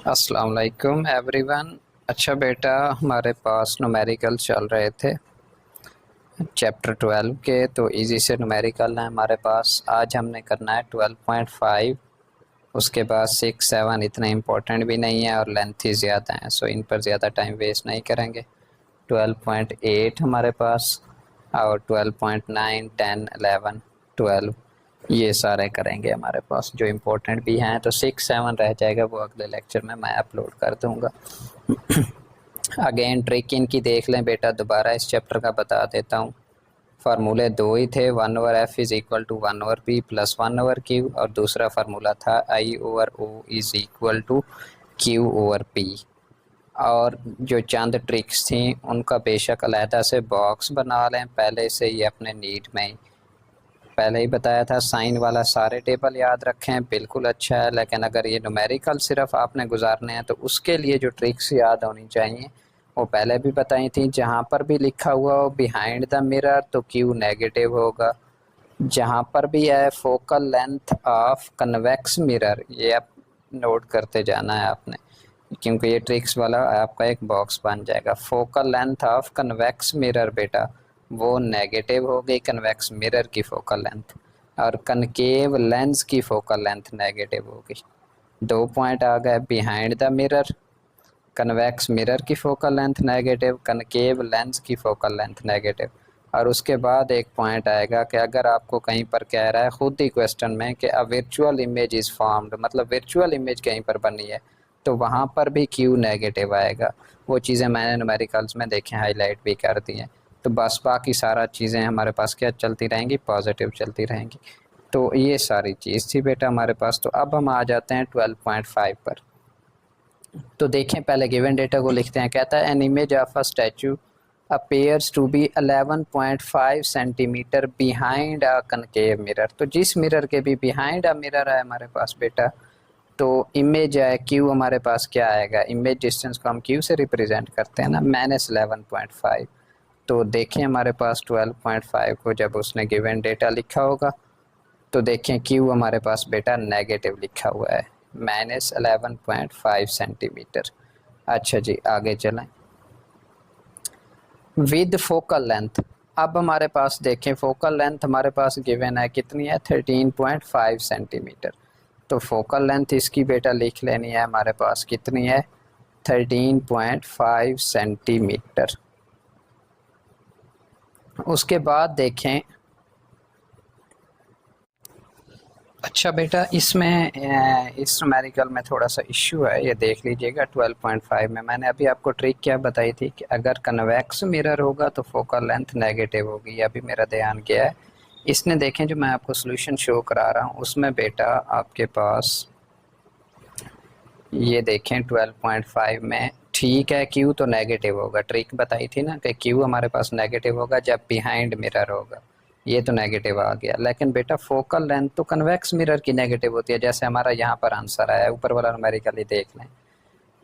अस्सलाम वालेकुम एवरीवन। अच्छा बेटा, हमारे पास न्यूमेरिकल चल रहे थे चैप्टर 12 के, तो इजी से न्यूमेरिकल है हमारे पास। आज हमने करना है 12.5। उसके बाद 6 7 इतने इम्पोर्टेंट भी नहीं है और लेंथ ही ज़्यादा है, सो इन पर ज़्यादा टाइम वेस्ट नहीं करेंगे। 12.8 हमारे पास और 12.9 10 11 12 ये सारे करेंगे हमारे पास, जो इम्पोर्टेंट भी हैं। तो 6 7 रह जाएगा, वो अगले लेक्चर में मैं अपलोड कर दूंगा। अगेन ट्रिक इनकी देख लें बेटा, दोबारा इस चैप्टर का बता देता हूँ। फार्मूले दो ही थे, 1/f is equal to 1/p plus 1/q, और दूसरा फार्मूला था I/O is equal to Q/p। और जो चंद ट्रिक्स थी उनका बेशक अलहदा से बॉक्स बना लें पहले से ही अपने नीड में ही। पहले ही बताया था साइन वाला सारे टेबल याद रखें, बिल्कुल अच्छा है। लेकिन अगर ये न्यूमेरिकल सिर्फ आपने गुजारने हैं तो उसके लिए जो ट्रिक्स याद होनी चाहिए वो पहले भी बताई थी। जहाँ पर भी लिखा हुआ हो बिहाइंड द मिरर तो क्यू नेगेटिव होगा। जहाँ पर भी है focal length of convex mirror, ये आप नोट करते जाना है आपने, क्योंकि ये ट्रिक्स वाला आपका एक बॉक्स बन जाएगा। Focal length of convex mirror बेटा वो नेगेटिव हो गई, कन्वेक्स मिरर की फोकल लेंथ, और कनकेव लेंस की फोकल लेंथ नेगेटिव हो गई। 2 पॉइंट आ गए, behind the mirror convex mirror की focal length negative, concave lens की फोकल लेंथ नेगेटिव। और उसके बाद एक पॉइंट आएगा कि अगर आपको कहीं पर कह रहा है खुद ही क्वेश्चन में कि अ वर्चुअल इमेज इज़ फॉर्म्ड, मतलब वर्चुअल इमेज कहीं पर बनी है, तो वहाँ पर भी क्यू नेगेटिव आएगा। वो चीज़ें मैंने न्यूमेरिकल्स में देखें, हाईलाइट भी कर दी हैं। तो बस बाकी सारा चीज़ें हमारे पास क्या चलती रहेंगी, पॉजिटिव चलती रहेंगी। तो ये सारी चीज़ थी बेटा हमारे पास। तो अब हम आ जाते हैं 12.5 पर। तो देखें, पहले गिवन डेटा को लिखते हैं। कहता है an image of a statue appears to be 11.5 centimetre behind a concave mirror. तो जिस मिरर के भी बिहाइंड अ मिरर है हमारे पास बेटा, तो इमेज है क्यू हमारे पास क्या आएगा, इमेज डिस्टेंस को हम क्यू से रिप्रेजेंट करते हैं ना, -11.5। तो देखें हमारे पास 12.5 को जब उसने गिवन डेटा लिखा होगा तो देखें क्यू हमारे पास बेटा नेगेटिव लिखा हुआ है, -11.5 सेंटीमीटर। अच्छा जी, आगे चलें। विद फोकल लेंथ, अब हमारे पास देखें फोकल लेंथ हमारे पास गिवन है कितनी है, 13.5 सेंटीमीटर। तो फोकल लेंथ इसकी बेटा लिख लेनी है हमारे पास कितनी है, 13.5 सेंटीमीटर। उसके बाद देखें, अच्छा बेटा इसमें इस न्यूमेरिकल में थोड़ा सा इश्यू है, ये देख लीजिएगा। 12.5 में मैंने अभी आपको ट्रिक क्या बताई थी कि अगर कन्वेक्स मिरर होगा तो फोकल लेंथ नेगेटिव होगी। ये अभी मेरा ध्यान गया है। इसने देखें जो मैं आपको सोल्यूशन शो करा रहा हूँ उसमें बेटा आपके पास ये देखें 12.5 में ठीक है क्यू तो नेगेटिव होगा। ट्रिक बताई थी ना कि क्यू हमारे पास नेगेटिव होगा जब बिहाइंड मिरर होगा, ये तो नेगेटिव आ गया। लेकिन बेटा फोकल लेंथ तो कन्वेक्स मिरर की नेगेटिव होती है, जैसे हमारा यहाँ पर आंसर आया है, ऊपर वाला न्यूमेरिकली देख लें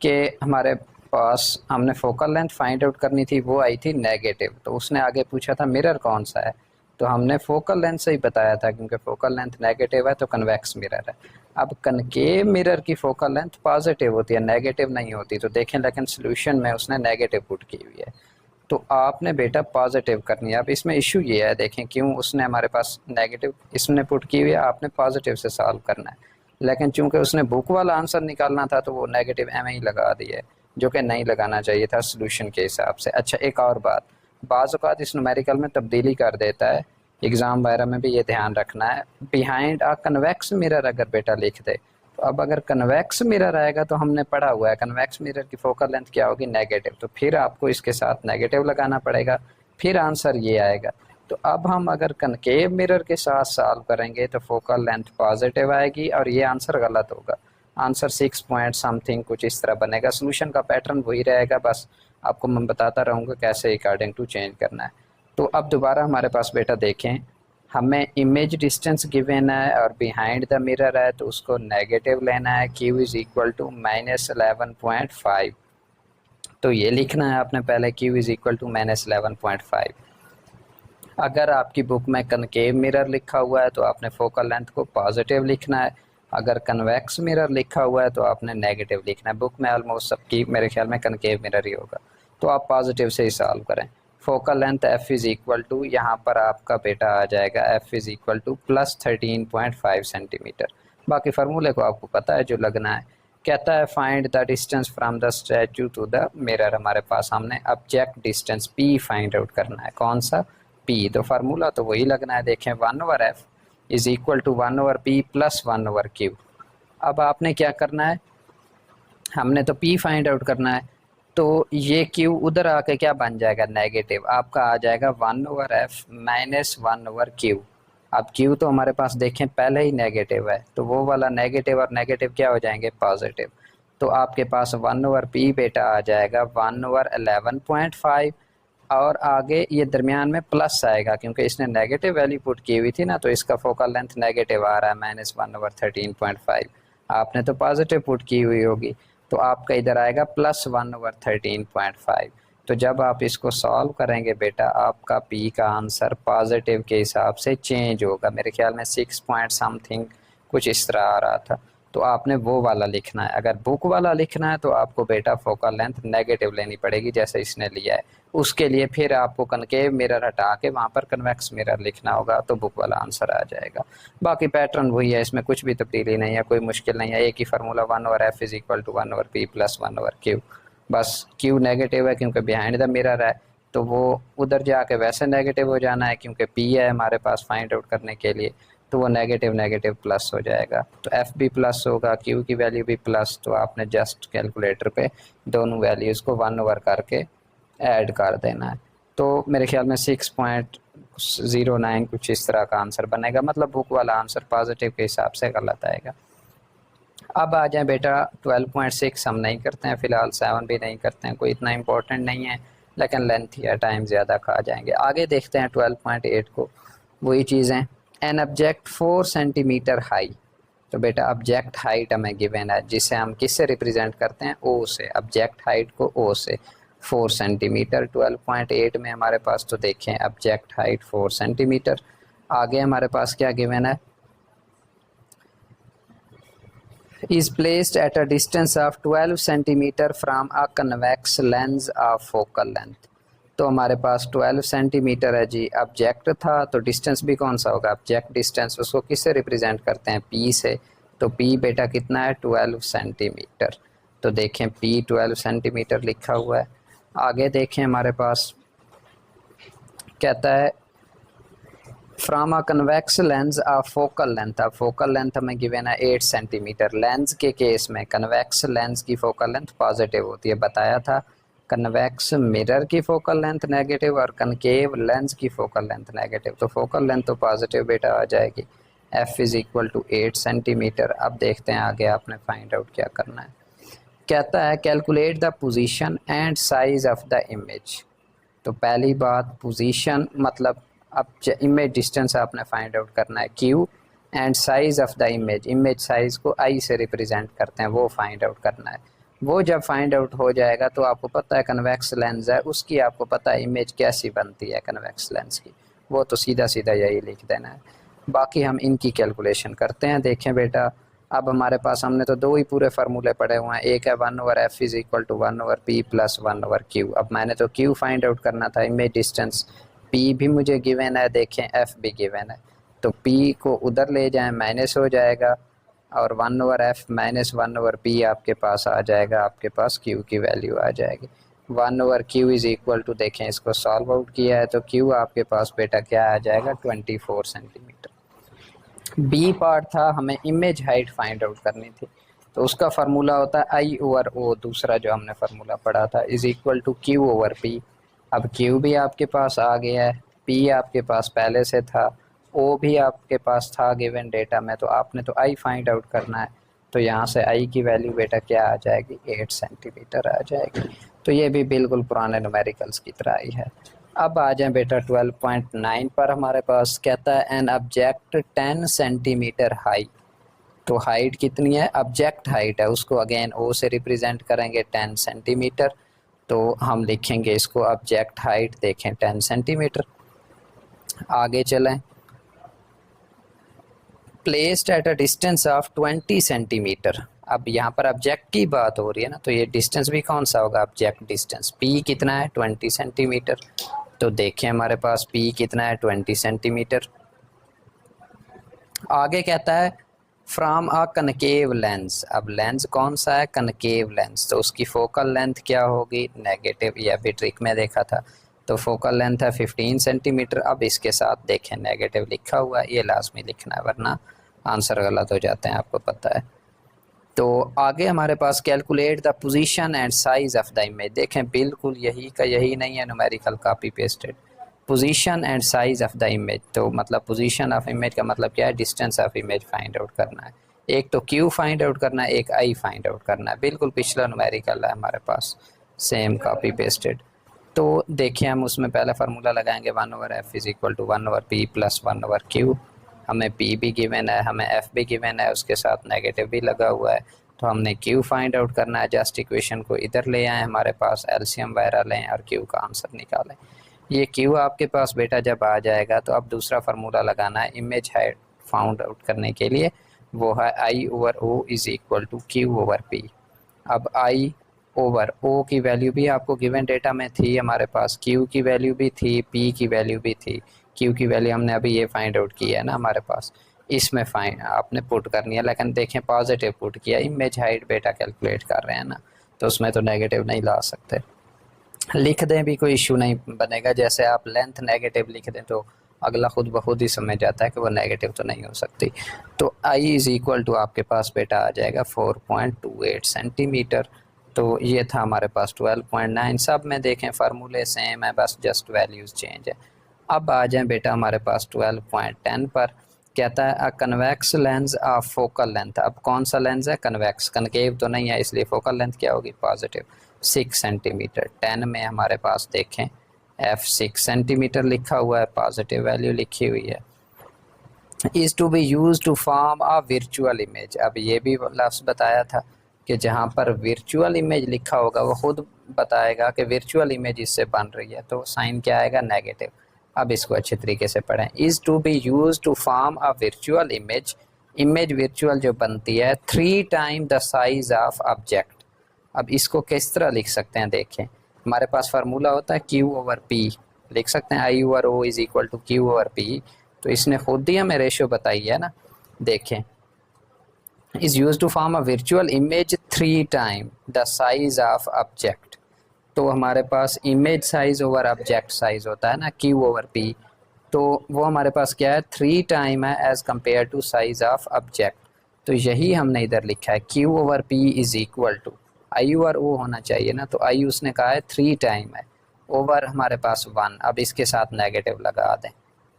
कि हमारे पास हमने फोकल लेंथ फाइंड आउट करनी थी, वो आई थी नेगेटिव। तो उसने आगे पूछा था मिरर कौन सा है, तो हमने फोकल लेंथ से ही बताया था, क्योंकि फोकल लेंथ नेगेटिव है तो कन्वेक्स मिरर है। अब कनकेव मिरर की फोकल लेंथ पॉजिटिव होती है, नेगेटिव नहीं होती। तो देखें लेकिन सोल्यूशन में उसने नेगेटिव पुट की हुई है, तो आपने बेटा पॉजिटिव करनी है। अब इसमें इशू ये है, देखें क्यों उसने हमारे पास नेगेटिव इसने पुट की हुई है, आपने पॉजिटिव से सॉल्व करना है। लेकिन चूंकि उसने बुक वाला आंसर निकालना था तो वो नेगेटिव एम ही लगा दिया है, जो कि नहीं लगाना चाहिए था सोल्यूशन के हिसाब से। अच्छा एक और बात, बाज़ औक़ात इस न्यूमेरिकल में तब्दीली कर देता है, एग्ज़ाम वगैरह में भी ये ध्यान रखना है। बिहाइंड अ कन्वेक्स मिरर अगर बेटा लिख दे, तो अब अगर कन्वेक्स मिरर आएगा तो हमने पढ़ा हुआ है कन्वेक्स मिरर की फोकल लेंथ क्या होगी, नेगेटिव। तो फिर आपको इसके साथ नेगेटिव लगाना पड़ेगा, फिर आंसर ये आएगा। तो अब हम अगर कनकेव मिरर के साथ सॉल्व करेंगे तो फोकल लेंथ पॉजिटिव आएगी और ये आंसर गलत होगा। आंसर 6 पॉइंट समथिंग कुछ इस तरह बनेगा। सोल्यूशन का पैटर्न वही रहेगा, बस आपको मैं बताता रहूँगा कैसे अकॉर्डिंग टू चेंज करना है। तो अब दोबारा हमारे पास बेटा देखें, हमें इमेज डिस्टेंस गिवन है और बिहाइंड द मिरर है, तो उसको नेगेटिव लेना है। Q is equal to -11.5। तो ये लिखना है आपने पहले, क्यू इज़ इक्वल टू -11.5। अगर आपकी बुक में कनकेव मिरर लिखा हुआ है तो आपने फोकल लेंथ को पॉजिटिव लिखना है। अगर कन्वेक्स मिरर लिखा हुआ है तो आपने नेगेटिव लिखना है। बुक में ऑलमोस्ट सबकी मेरे ख्याल में कनकेव मिरर ही होगा, तो आप पॉजिटिव से ही सॉल्व करें। Focal length f is equal to, यहाँ पर आपका बेटा आ जाएगा f is equal to plus 13.5 centimetre. बाकी फार्मूले को आपको पता है जो लगना है। कहता है find the distance from the statue to the mirror. हमारे पास हमने object distance p find out करना है। कौन सा? पी। तो फार्मूला तो वही लगना है। देखें 1/f is equal to 1/p plus 1/q। अब आपने क्या करना है, हमने तो p फाइंड आउट करना है, तो ये q उधर आके क्या बन जाएगा? नेगेटिव। आपका आ जाएगा 1/f माइनस 1/q। अब q तो हमारे पास देखें पहले ही नेगेटिव है, तो वो वाला नेगेटिव और नेगेटिव क्या हो जाएंगे? पॉजिटिव। तो आपके पास 1/p बेटा आ जाएगा 1/11.5, और आगे ये दरमियान में प्लस आएगा क्योंकि इसने नेगेटिव वैल्यू पुट की हुई थी ना, तो इसका फोकल लेंथ नेगेटिव आ रहा है माइनस 1/13.5। आपने तो पॉजिटिव पुट की हुई होगी, तो आपका इधर आएगा प्लस 1/13.5। तो जब आप इसको सॉल्व करेंगे बेटा, आपका पी का आंसर पॉजिटिव के हिसाब से चेंज होगा। मेरे ख्याल में 6 पॉइंट समथिंग कुछ इस तरह आ रहा था, तो आपने वो वाला लिखना है। अगर बुक वाला लिखना है तो आपको बेटा फोकल लेंथ नेगेटिव लेनी पड़ेगी जैसे इसने लिया है। उसके लिए फिर आपको कनकेव मिरर हटा के वहाँ पर कन्वेक्स मिरर लिखना होगा, तो बुक वाला आंसर आ जाएगा। बाकी पैटर्न वही है, इसमें कुछ भी तब्दीली नहीं है, कोई मुश्किल नहीं है। एक ही formula 1/f is equal to 1/p plus 1/q। बस q नेगेटिव है क्योंकि बिहाइंड द मिरर है, तो वो उधर जाके वैसे नेगेटिव हो जाना है क्योंकि p है हमारे पास फाइंड आउट करने के लिए, तो वो नेगेटिव नेगेटिव प्लस हो जाएगा। तो f भी प्लस होगा, q की वैल्यू भी प्लस। तो आपने जस्ट कैलकुलेटर पे दोनों वैल्यूज़ को 1/, करके ऐड कर देना है। तो मेरे ख्याल में 6.09 कुछ इस तरह का आंसर बनेगा। मतलब बुक वाला आंसर पॉजिटिव के हिसाब से गलत आएगा। अब आ जाए बेटा 12.6 हम नहीं करते हैं फ़िलहाल, 7 भी नहीं करते हैं, कोई इतना इम्पोर्टेंट नहीं है, लेकिन लेंथ या टाइम ज़्यादा खा जाएंगे। आगे देखते हैं 12.8 को। वही चीज़ें, एन ऑब्जेक्ट 4 सेंटीमीटर हाई। तो बेटा ऑब्जेक्ट हाइट हमें गिवन है, जिसे हम किससे रिप्रेजेंट करते हैं? ओ से। ऑब्जेक्ट हाइट को ओ से 4 सेंटीमीटर। 12.8 में हमारे पास तो देखें ऑब्जेक्ट हाइट 4 सेंटीमीटर। आगे हमारे पास क्या गिवन है? is placed at a distance of 12 centimetre from a convex lens of focal length. तो हमारे पास 12 सेंटीमीटर है जी, ऑब्जेक्ट था, तो डिस्टेंस भी कौन सा होगा? Object distance. उसको किससे रिप्रेजेंट करते हैं? p से। तो p बेटा कितना है? 12 सेंटीमीटर। तो देखें p 12 सेंटीमीटर लिखा हुआ है। आगे देखें हमारे पास कहता है from a convex lens of focal length. अब फोकल लेंथ हमें गिवन है 8 सेंटीमीटर। लेंस के केस में कन्वेक्स लेंस की फोकल लेंथ पॉजिटिव होती है, बताया था। कन्वेक्स मिरर की फोकल लेंथ नेगेटिव और कनकेव लेंस की फोकल लेंथ नेगेटिव। तो फोकल लेंथ तो पॉजिटिव बेटा आ जाएगी। f is equal to 8 centimetre. अब देखते हैं आगे आपने फाइंड आउट क्या करना है। कहता है calculate the position and size of the image. तो पहली बात पोजीशन, मतलब अब इमेज डिस्टेंस आपने फाइंड आउट करना है q, and size of the image, image size को i से रिप्रेजेंट करते हैं, वो फाइंड आउट करना है। वो जब फाइंड आउट हो जाएगा तो आपको पता है कन्वेक्स लेंस है, उसकी आपको पता है इमेज कैसी बनती है कन्वेक्स लेंस की, वो तो सीधा सीधा यही लिख देना है। बाकी हम इनकी कैलकुलेशन करते हैं। देखें बेटा, अब हमारे पास हमने तो दो ही पूरे फार्मूले पढ़े हुए हैं। एक है 1/f is equal to 1/p plus 1/q। अब मैंने तो q फाइंड आउट करना था, इमेज डिस्टेंस। p भी मुझे गिवन है, देखें f भी गिवन है, तो p को उधर ले जाएं माइनस हो जाएगा, और 1/f माइनस 1/p आपके पास आ जाएगा, आपके पास q की वैल्यू आ जाएगी। 1/q इज इक्वल टू, देखें इसको सॉल्व आउट किया है तो q आपके पास बेटा क्या आ जाएगा? 24 सेंटीमीटर। बी पार्ट था, हमें इमेज हाइट फाइंड आउट करनी थी, तो उसका फार्मूला होता है I/O, दूसरा जो हमने फार्मूला पढ़ा था, इज इक्वल टू Q/P। अब Q भी आपके पास आ गया है, P आपके पास पहले से था, O भी आपके पास था गिवन डेटा में, तो आपने तो I फाइंड आउट करना है। तो यहाँ से I की वैल्यू बेटा क्या आ जाएगी? 8 सेंटीमीटर आ जाएगी। तो ये भी बिल्कुल पुराने न्यूमेरिकल्स की तरह ही है। अब आ जाए बेटा 12.9 पर। हमारे पास कहता है एन ऑब्जेक्ट 10 सेंटीमीटर हाई। तो हाइट कितनी है? ऑब्जेक्ट हाइट है, उसको अगेन ओ से रिप्रेजेंट करेंगे 10 सेंटीमीटर। तो हम लिखेंगे इसको ऑब्जेक्ट हाइट, देखें 10 सेंटीमीटर। आगे चलें, placed at a distance of 20 centimetre. अब यहाँ पर ऑब्जेक्ट की बात हो रही है ना, तो ये डिस्टेंस भी कौन सा होगा, ऑब्जेक्ट डिस्टेंस। पी कितना है, 20 सेंटीमीटर। तो देखें हमारे पास पी कितना है, 20 सेंटीमीटर। आगे कहता है फ्रॉम अ कनकेव लेंस। अब लेंस कौन सा है, कनकेव लेंस, तो उसकी फोकल लेंथ क्या होगी, नेगेटिव। यह भी ट्रिक में देखा था। तो फोकल लेंथ है 15 सेंटीमीटर। अब इसके साथ देखें नेगेटिव लिखा हुआ है, ये लाजमी लिखना है वरना आंसर गलत हो जाते हैं, आपको पता है। तो आगे हमारे पास calculate the position and size of the image. देखें बिल्कुल यही का यही नहीं है, numerical copy pasted. Position and size of the image, तो मतलब पोजीशन ऑफ इमेज का मतलब क्या है, distance of image find out करना है। एक तो क्यू फाइंड आउट करना है, एक आई फाइंड आउट करना है। बिल्कुल पिछला न्यूमेरिकल है हमारे पास, सेम कॉपी पेस्टेड। तो देखिए हम उसमें पहला फार्मूला लगाएंगे 1/f is equal to 1/p plus 1/q। हमें p भी गिवन है, हमें f भी गिवन है, उसके साथ नेगेटिव भी लगा हुआ है। तो हमने q फाइंड आउट करना है। जस्ट इक्वेशन को इधर ले आएँ, हमारे पास एलसीएम वगैरह लें और q का आंसर निकालें। ये q आपके पास बेटा जब आ जाएगा तो अब दूसरा फार्मूला लगाना है इमेज हाइट फाउंड आउट करने के लिए, वो है I/O is equal to Q/P। अब I ओवर O की वैल्यू भी आपको गिवन डेटा में थी हमारे पास, Q की वैल्यू भी थी, P की वैल्यू भी थी। Q की वैल्यू हमने अभी ये फाइंड आउट की है ना हमारे पास, इसमें फाइंड आपने पुट करनी है। लेकिन देखें पॉजिटिव पुट किया, इमेज हाइट बेटा कैलकुलेट कर रहे हैं ना, तो उसमें तो नेगेटिव नहीं ला सकते। लिख दें भी कोई इशू नहीं बनेगा, जैसे आप लेंथ नेगेटिव लिख दें तो अगला खुद ब खुद ही समझ जाता है कि वो नेगेटिव तो नहीं हो सकती। तो I इज़ इक्वल टू आपके पास बेटा आ जाएगा 4.28 सेंटीमीटर। तो ये था हमारे पास 12.9। सब में देखें फार्मूले सेम है, बस जस्ट वैल्यूज़ चेंज है। अब आ जाएं बेटा हमारे पास 12.10 पर। कहता है अ convex lens of focal length. अब कौन सा लेंस है, कन्वेक्स, कनकेव तो नहीं है, इसलिए फोकल लेंथ क्या होगी, पॉजिटिव 6 सेंटीमीटर। 10 में हमारे पास देखें f 6 सेंटीमीटर लिखा हुआ है, पॉजिटिव वैल्यू लिखी हुई है। Is to be use to form a virtual image. अब ये भी लफ्ज़ बताया था कि जहाँ पर वर्चुअल इमेज लिखा होगा वो खुद बताएगा कि वर्चुअल इमेज इससे बन रही है, तो साइन क्या आएगा, नेगेटिव। अब इसको अच्छे तरीके से पढ़ें। Is to be use to form a virtual image, image virtual जो बनती है 3 time the size of object. अब इसको किस तरह लिख सकते हैं, देखें हमारे पास फार्मूला होता है Q/P, लिख सकते हैं I/O is equal to Q/P। तो इसने खुद ही हमें रेशियो बताई है ना, देखें is use to form a virtual image 3 time the size of object. तो हमारे पास image size over object size होता है ना Q/P, तो वो हमारे पास क्या है, 3 टाइम है as compare to size of object. तो यही हमने इधर लिखा है Q/P is equal to I/O होना चाहिए ना, तो I उसने कहा है 3 टाइम है, ओवर हमारे पास 1। अब इसके साथ नेगेटिव लगा दें,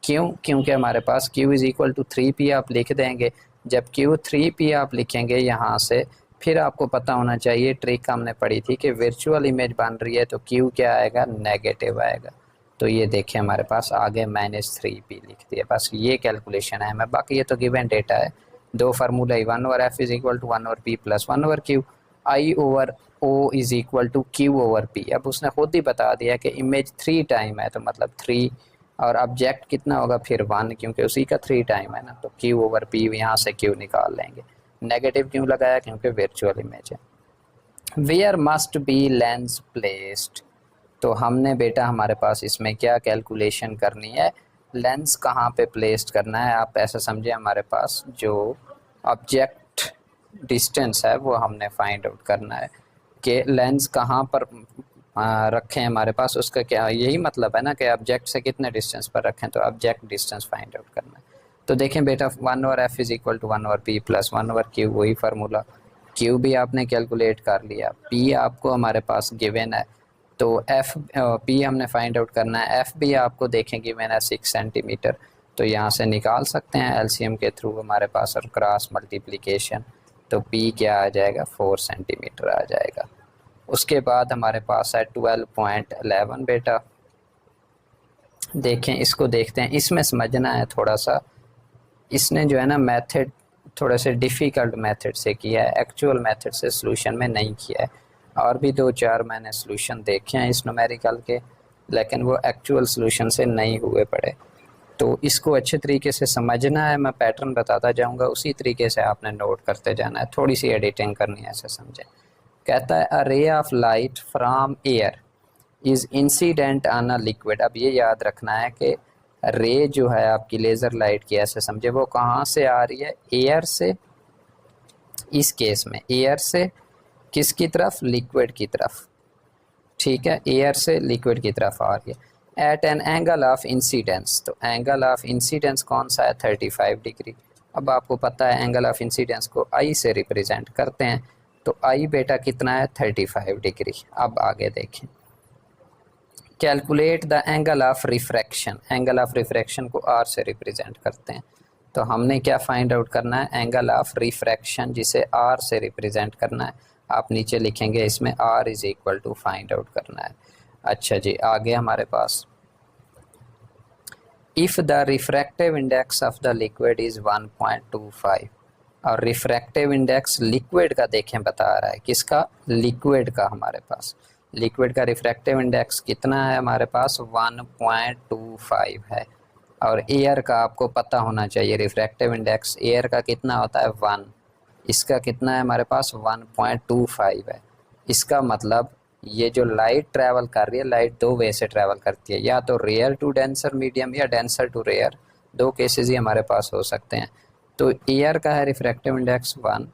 क्यों, क्योंकि हमारे पास Q is equal to 3P आप लिख देंगे। जब Q 3P आप लिखेंगे यहाँ से, फिर आपको पता होना चाहिए, ट्रिक हमने पढ़ी थी कि वर्चुअल इमेज बन रही है तो Q क्या आएगा, नेगेटिव आएगा। तो ये देखें हमारे पास आगे -3P लिख दिया। बस ये कैलकुलेशन है हमें, बाकी ये तो गिवन डेटा है। दो formula 1/f is equal to 1/p plus 1/q, I/O is equal to Q/P। अब उसने खुद ही बता दिया कि इमेज 3 टाइम है, तो मतलब 3 और ऑब्जेक्ट कितना होगा फिर 1, क्योंकि उसी का 3 टाइम है ना, तो Q/P यहाँ से Q निकाल लेंगे। नेगेटिव क्यों लगाया, क्योंकि वर्चुअल इमेज है। Where must be lens placed, तो हमने बेटा हमारे पास इसमें क्या कैलकुलेशन करनी है, लेंस कहाँ पे प्लेस्ड करना है। आप ऐसा समझे हमारे पास जो ऑब्जेक्ट डिस्टेंस है वो हमने फाइंड आउट करना है कि लेंस कहाँ पर रखें हमारे पास, उसका क्या यही मतलब है ना कि ऑब्जेक्ट से कितने डिस्टेंस पर रखें, तो ऑब्जेक्ट डिस्टेंस फाइंड आउट करना है। तो देखें बेटा 1/f is equal to 1/p plus 1/q, वही फार्मूला। q भी आपने कैलकुलेट कर लिया, p आपको हमारे पास गिवन है, तो p हमने फाइंड आउट करना है। f भी आपको देखें गिवन है 6 सेंटीमीटर, तो यहाँ से निकाल सकते हैं एलसीएम के थ्रू हमारे पास, और क्रॉस मल्टीप्लिकेशन, तो p क्या आ जाएगा, 4 सेंटीमीटर आ जाएगा। उसके बाद हमारे पास है 12.11 बेटा। देखें इसको देखते हैं, इसमें समझना है थोड़ा सा, इसने जो है ना मेथड थोड़े से डिफ़िकल्ट मेथड से किया है, एक्चुअल मेथड से सॉल्यूशन में नहीं किया है। और भी 2-4 मैंने सॉल्यूशन देखे हैं इस न्यूमेरिकल के, लेकिन वो एक्चुअल सॉल्यूशन से नहीं हुए पड़े। तो इसको अच्छे तरीके से समझना है, मैं पैटर्न बताता जाऊंगा, उसी तरीके से आपने नोट करते जाना है, थोड़ी सी एडिटिंग करनी है, ऐसे समझें। कहता है a ray of light from air is incident on a liquid. अब ये याद रखना है कि रे जो है आपकी लेज़र लाइट की, ऐसे समझे, वो कहाँ से आ रही है, एयर से। इस केस में एयर से किसकी तरफ, लिक्विड की तरफ, ठीक है, एयर से लिक्विड की तरफ आ रही है at an angle of incidence. तो एंगल ऑफ इंसिडेंस कौन सा है, 35 डिग्री। अब आपको पता है एंगल ऑफ इंसिडेंस को आई से रिप्रेजेंट करते हैं, तो आई बेटा कितना है, 35 डिग्री। अब आगे देखें, calculate the angle of refraction. Angle of refraction को आर से रिप्रेजेंट करते हैं, तो हमने क्या फाइंड आउट करना है, एंगल ऑफ रिफ्रैक्शन जिसे आर से रिप्रेजेंट करना है। आप नीचे लिखेंगे इसमें r is equal to find out करना है। अच्छा जी, आगे हमारे पास if the refractive index of the liquid is 1.25, और रिफ्रैक्टिव इंडेक्स लिक्विड का देखें बता रहा है, किसका, लिक्विड का। हमारे पास लिक्विड का रिफ्रैक्टिव इंडेक्स कितना है, हमारे पास 1.25 है। और एयर का आपको पता होना चाहिए, रिफ्रैक्टिव इंडेक्स एयर का कितना होता है, 1। इसका कितना है हमारे पास, 1.25 है। इसका मतलब ये जो लाइट ट्रैवल कर रही है, लाइट दो वे से ट्रैवल करती है, या तो रेयर टू डेंसर मीडियम या डेंसर टू रेयर, दो केसेस ही हमारे पास हो सकते हैं। तो एयर का है रिफ्रैक्टिव इंडेक्स 1,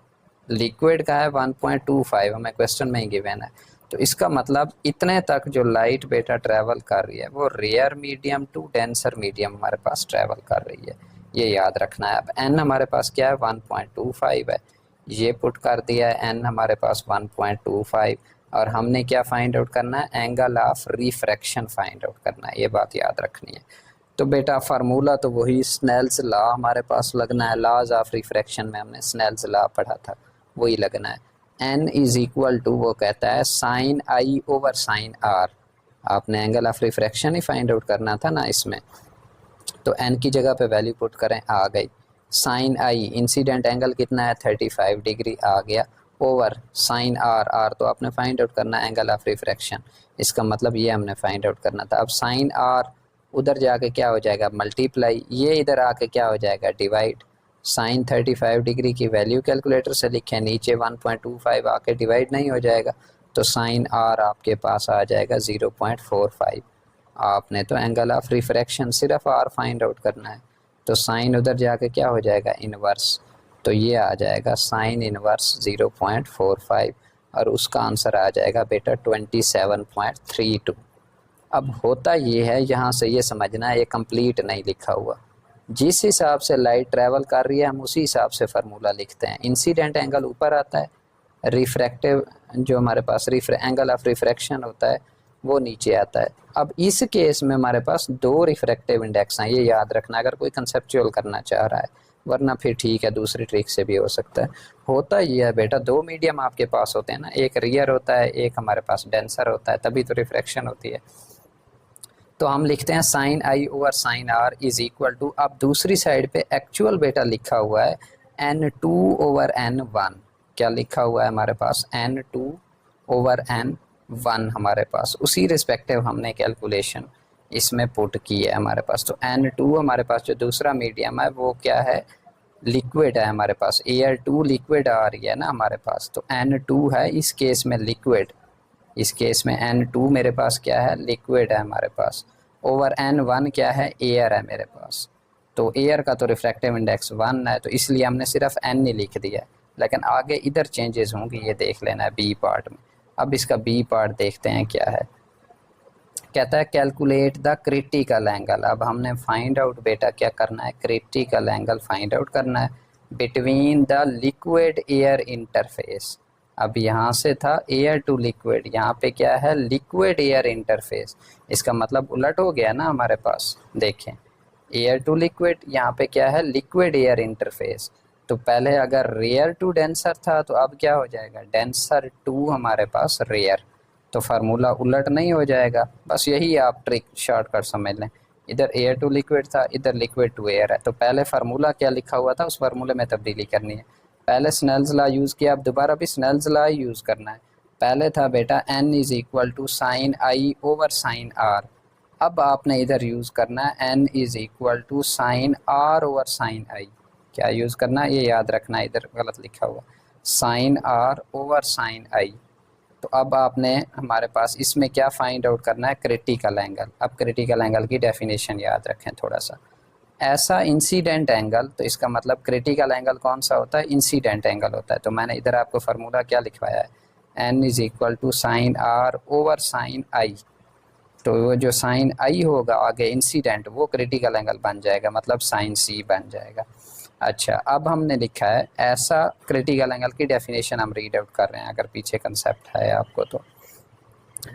लिक्विड का है 1.25, हमें क्वेश्चन में ही गिवन है। तो इसका मतलब इतने तक जो लाइट बेटा ट्रैवल कर रही है वो rare medium to denser medium हमारे पास ट्रैवल कर रही है, ये याद रखना है। अब एन हमारे पास क्या है, 1.25 है, ये पुट कर दिया है, एन हमारे पास 1.25, और हमने क्या फाइंड आउट करना है, angle of refraction find out करना है, ये बात याद रखनी है। तो बेटा फार्मूला तो वही स्नेल्स लॉ हमारे पास लगना है, लॉज ऑफ रिफ्रैक्शन में हमने स्नेल्स लॉ पढ़ा था, वही लगना है। एन इज इक्वल टू, वो कहता है sine i over sine r. आपने एंगल ऑफ रिफ्रैक्शन ही फाइंड आउट करना था ना इसमें, तो एन की जगह पे वैल्यू पुट करें, आ गई। साइन आई इंसिडेंट एंगल कितना है, 35 डिग्री आ गया, ओवर साइन आर, आर तो आपने फाइंड आउट करना है एंगल ऑफ रिफ्रैक्शन, इसका मतलब ये हमने फाइंड आउट करना था। अब साइन आर उधर जाके क्या हो जाएगा, मल्टीप्लाई, ये इधर आके क्या हो जाएगा, डिवाइड। साइन 35 डिग्री की वैल्यू कैलकुलेटर से लिखें, नीचे 1.25 आके डिवाइड नहीं हो जाएगा, तो साइन आर आपके पास आ जाएगा 0.45। आपने तो एंगल ऑफ रिफ्रैक्शन सिर्फ आर फाइंड आउट करना है, तो साइन उधर जाके क्या हो जाएगा, इनवर्स, तो ये आ जाएगा साइन इनवर्स 0.45, और उसका आंसर आ जाएगा बेटा 27.32। अब होता ये है, यहाँ से ये समझना है, ये कंप्लीट नहीं लिखा हुआ, जिस हिसाब से लाइट ट्रैवल कर रही है हम उसी हिसाब से फार्मूला लिखते हैं। इंसिडेंट एंगल ऊपर आता है, रिफ्रैक्टिव जो हमारे पास एंगल ऑफ रिफ्रैक्शन होता है वो नीचे आता है। अब इस केस में हमारे पास दो रिफ्रैक्टिव इंडेक्स हैं, ये याद रखना अगर कोई कंसेप्चुअल करना चाह रहा है, वरना फिर ठीक है दूसरी ट्रिक से भी हो सकता है। होता ये है बेटा, दो मीडियम आपके पास होते हैं ना, एक रियर होता है, एक हमारे पास डेंसर होता है, तभी तो रिफ्रैक्शन होती है। तो हम लिखते हैं sine i over sine r is equal to, अब दूसरी साइड पे एक्चुअल बेटा लिखा हुआ है N2 ओवर N1। क्या लिखा हुआ है हमारे पास, N2 ओवर N1 हमारे पास, उसी रिस्पेक्टिव हमने कैलकुलेशन इसमें पुट की है हमारे पास। तो N2 हमारे पास जो दूसरा मीडियम है वो क्या है, लिक्विड है हमारे पास, Al2 लिक्विड आ रही है ना हमारे पास, तो N2 है इस केस में लिक्विड, इस केस में N2 मेरे पास क्या है, लिक्विड है हमारे पास, ओवर N1 क्या है, एयर है मेरे पास। तो एयर का तो रिफ्रैक्टिव इंडेक्स 1 है, तो इसलिए हमने सिर्फ N ही लिख दिया, लेकिन आगे इधर चेंजेस होंगी, ये देख लेना है बी पार्ट में। अब इसका बी पार्ट देखते हैं क्या है, कहता है कैलकुलेट द क्रिटिकल एंगल। अब हमने फाइंड आउट बेटा क्या करना है, क्रिटिकल एंगल फाइंड आउट करना है between the liquid air interface. अब यहाँ से था एयर टू लिक्विड, यहाँ पे क्या है, लिक्विड एयर इंटरफेस, इसका मतलब उलट हो गया ना हमारे पास, देखें एयर टू लिक्विड, यहाँ पे क्या है, लिक्विड एयर इंटरफेस। तो पहले अगर रेयर टू डेंसर था तो अब क्या हो जाएगा, डेंसर टू हमारे पास रेयर, तो फार्मूला उलट नहीं हो जाएगा। बस यही आप ट्रिक शॉर्टकट समझ लें, इधर एयर टू लिक्विड था, इधर लिक्विड टू एयर है, तो पहले फार्मूला क्या लिखा हुआ था उस फार्मूले में तब्दीली करनी है। पहले स्नेल्स लॉ यूज़ किया, अब दोबारा भी स्नेल्स लॉ यूज़ करना है। पहले था बेटा n is equal to sine i over sine r, अब आपने इधर यूज़ करना है n is equal to sine r over sine i। क्या यूज़ करना है ये याद रखना है, इधर गलत लिखा हुआ sine r over sine i। तो अब आपने हमारे पास इसमें क्या फाइंड आउट करना है, क्रिटिकल एंगल। अब क्रिटिकल एंगल की डेफिनेशन याद रखें थोड़ा सा। ऐसा इंसिडेंट एंगल, तो इसका मतलब क्रिटिकल एंगल कौन सा होता है, इंसिडेंट एंगल होता है। तो मैंने इधर आपको फार्मूला क्या लिखवाया है, n is equal to sine r over sine i। तो वो जो साइन आई होगा आगे इंसिडेंट, वो क्रिटिकल एंगल बन जाएगा, मतलब साइन सी बन जाएगा। अच्छा, अब हमने लिखा है ऐसा क्रिटिकल एंगल की डेफिनेशन हम रीड आउट कर रहे हैं, अगर पीछे कंसेप्ट है आपको तो।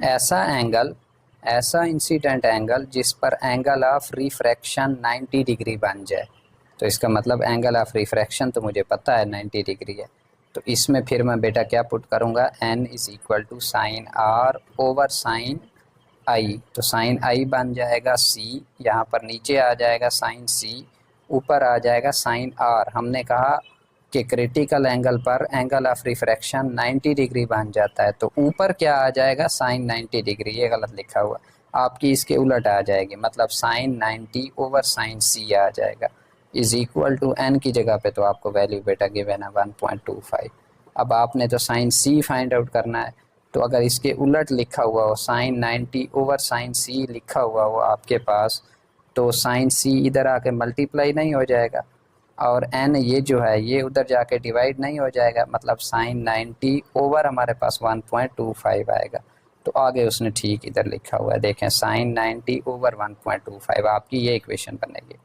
ऐसा एंगल, ऐसा इंसिडेंट एंगल जिस पर एंगल ऑफ रिफ्रैक्शन 90 डिग्री बन जाए। तो इसका मतलब एंगल ऑफ रिफ्रैक्शन तो मुझे पता है 90 डिग्री है। तो इसमें फिर मैं बेटा क्या पुट करूँगा, n is equal to sine r over sine i. तो साइन आई बन जाएगा सी, यहाँ पर नीचे आ जाएगा साइन सी, ऊपर आ जाएगा साइन आर। हमने कहा कि क्रिटिकल एंगल पर एंगल ऑफ रिफ्रैक्शन 90 डिग्री बन जाता है, तो ऊपर क्या आ जाएगा, साइन 90 डिग्री। ये गलत लिखा हुआ, आपकी इसके उलट आ जाएगी, मतलब साइन 90 ओवर साइन सी आ जाएगा। इज इक्वल टू एन की जगह पे तो आपको वैल्यू बेटा गिवन है 1.25। अब आपने तो साइन सी फाइंड आउट करना है, तो अगर इसके उलट लिखा हुआ हो, साइन 90 ओवर साइन सी लिखा हुआ हो आपके पास, तो साइन सी इधर आके मल्टीप्लाई नहीं हो जाएगा, और n ये जो है ये उधर जाके डिवाइड नहीं हो जाएगा, मतलब साइन 90 ओवर हमारे पास 1.25 आएगा। तो आगे उसने ठीक इधर लिखा हुआ है, देखें साइन 90 ओवर 1.25, आपकी ये इक्वेशन बनेगी।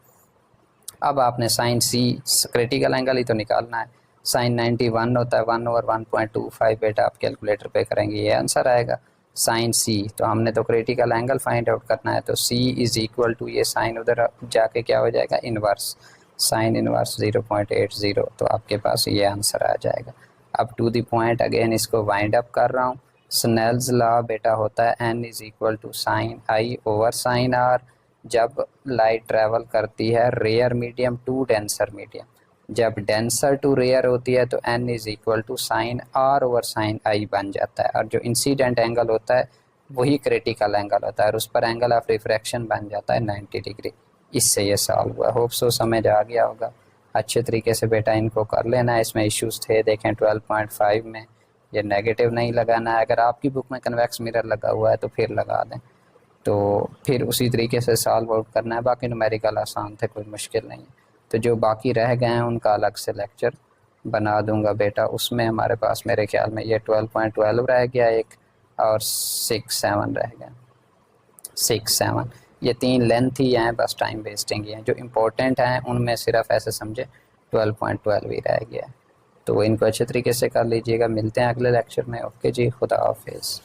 अब आपने साइन सी क्रिटिकल एंगल ही तो निकालना है, साइन 91 होता है 1 ओवर 1.25, बेटा आप कैलकुलेटर पे करेंगे ये आंसर आएगा साइन सी। तो हमने तो क्रिटिकल एंगल फाइंड आउट करना है, तो सी इज़ इक्वल टू ये साइन उधर जाके क्या हो जाएगा, इनवर्स, साइन इनवर्स 0.80। तो आपके पास ये आंसर आ जाएगा। अब टू द पॉइंट अगेन इसको वाइंड अप कर रहा हूँ। स्नेल्स लॉ बेटा होता है n is equal to sine i over sine r. जब लाइट ट्रैवल करती है rare medium to denser medium, जब डेंसर टू रेयर होती है तो n is equal to sine r over sine i बन जाता है। और जो इंसिडेंट एंगल होता है वही क्रिटिकल एंगल होता है, और उस पर एंगल ऑफ रिफ्रैक्शन बन जाता है 90 डिग्री। इससे ये सॉल्व हुआ। होप सो समझ आ गया होगा। अच्छे तरीके से बेटा इनको कर लेना है। इसमें इश्यूज़ थे देखें 12.5 में, ये नेगेटिव नहीं लगाना है। अगर आपकी बुक में कन्वेक्स मिरर लगा हुआ है तो फिर लगा दें, तो फिर उसी तरीके से सॉल्व आउट करना है। बाकी न्यूमेरिकल आसान थे, कोई मुश्किल नहीं है। तो जो बाकी रह गए हैं उनका अलग से लेक्चर बना दूंगा बेटा। उसमें हमारे पास मेरे ख्याल में ये 12.12 रह गया एक, और 6-7 रह गया, 6-7। ये 3 लेंथ ही हैं, बस टाइम वेस्टिंग ही है। जो इम्पोर्टेंट हैं उनमें सिर्फ ऐसे समझे 12.12 ही रह गया है। तो इनको अच्छे तरीके से कर लीजिएगा। मिलते हैं अगले लेक्चर में। ओके जी, खुदा हाफिज़।